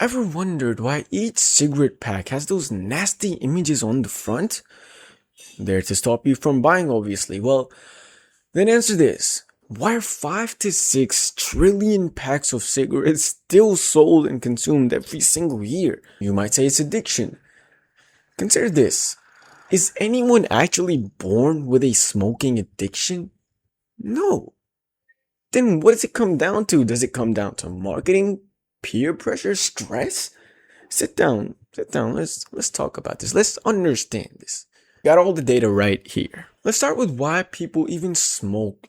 Ever wondered why each cigarette pack has those nasty images on the front? There to stop you from buying, obviously. Well, then answer this. Why are 5 to 6 trillion packs of cigarettes still sold and consumed every single year? You might say it's addiction. Consider this. Is anyone actually born with a smoking addiction? No. Then what does it come down to? Does it come down to marketing, peer pressure, stress? Sit down. Let's talk about this. Let's understand this. Got all the data right here. Let's start with why people even smoke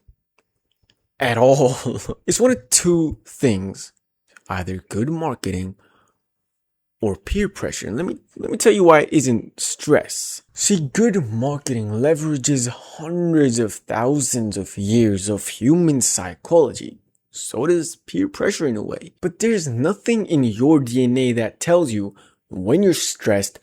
at all. It's one of two things. Either good marketing or peer pressure. And let me tell you why it isn't stress. See, good marketing leverages hundreds of thousands of years of human psychology. So does peer pressure in a way. But there's nothing in your DNA that tells you when you're stressed,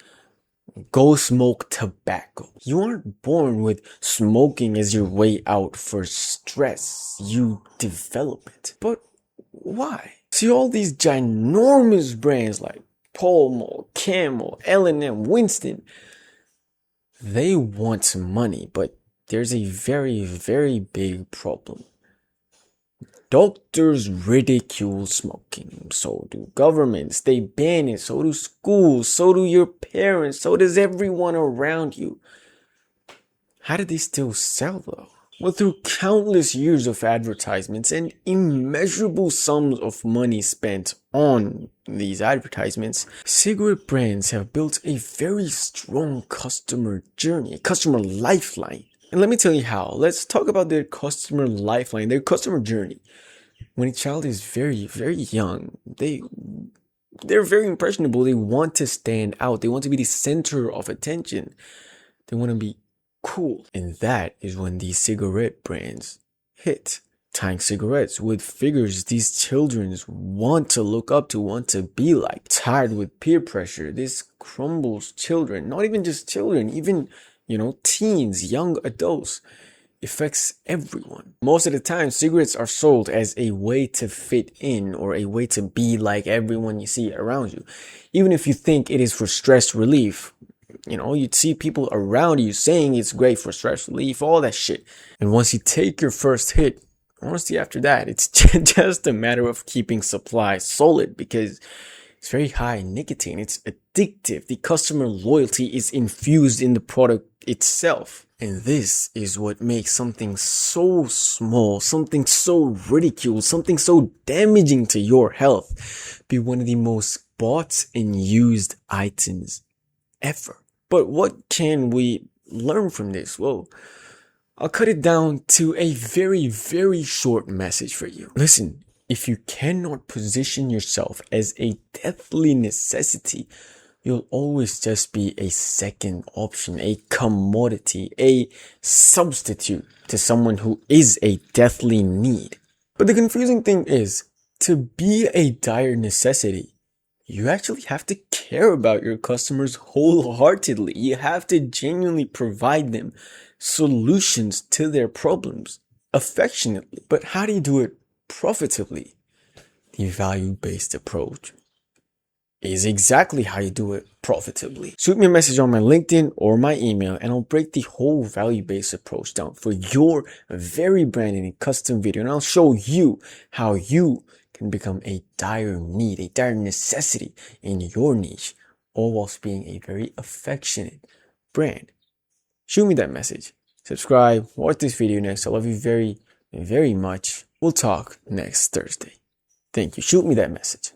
go smoke tobacco. You aren't born with smoking as your way out for stress. You develop it. But why? See, all these ginormous brands like Pall Mall, Camel, L&M, Winston, they want money, but there's a very, very big problem. Doctors ridicule smoking, so do governments, they ban it, so do schools, so do your parents, so does everyone around you. How do they still sell though? Well, through countless years of advertisements and immeasurable sums of money spent on these advertisements, cigarette brands have built a very strong customer journey, a customer lifeline. And let me tell you how. Let's talk about their customer lifeline, their customer journey. When a child is very, very young, they're very impressionable. They want to stand out. They want to be the center of attention. They want to be cool. And that is when these cigarette brands hit. Tying cigarettes with figures these children want to look up to, want to be like. Tied with peer pressure, this crumbles children. Not even just children, even, teens, young adults. Affects everyone. Most of the time, cigarettes are sold as a way to fit in or a way to be like everyone you see around you. Even if you think it is for stress relief, you'd see people around you saying it's great for stress relief, all that shit. And once you take your first hit, honestly, after that, it's just a matter of keeping supply solid because it's very high in nicotine. It's addictive. The customer loyalty is infused in the product itself. And this is what makes something so small, something so ridiculed, something so damaging to your health be one of the most bought and used items ever. But what can we learn from this? Well, I'll cut it down to a very, very short message for you. Listen, if you cannot position yourself as a deathly necessity, you'll always just be a second option, a commodity, a substitute to someone who is a deathly need. But the confusing thing is, to be a dire necessity, you actually have to care about your customers wholeheartedly. You have to genuinely provide them solutions to their problems affectionately. But how do you do it profitably? The value-based approach is exactly how you do it profitably. Shoot me a message on my LinkedIn or my email and I'll break the whole value-based approach down for your very brand in a custom video, and I'll show you how you can become a dire need, a dire necessity in your niche, all whilst being a very affectionate brand. Shoot me that message. Subscribe, watch this video next. I love you very, very much. We'll talk next Thursday. Thank you. Shoot me that message.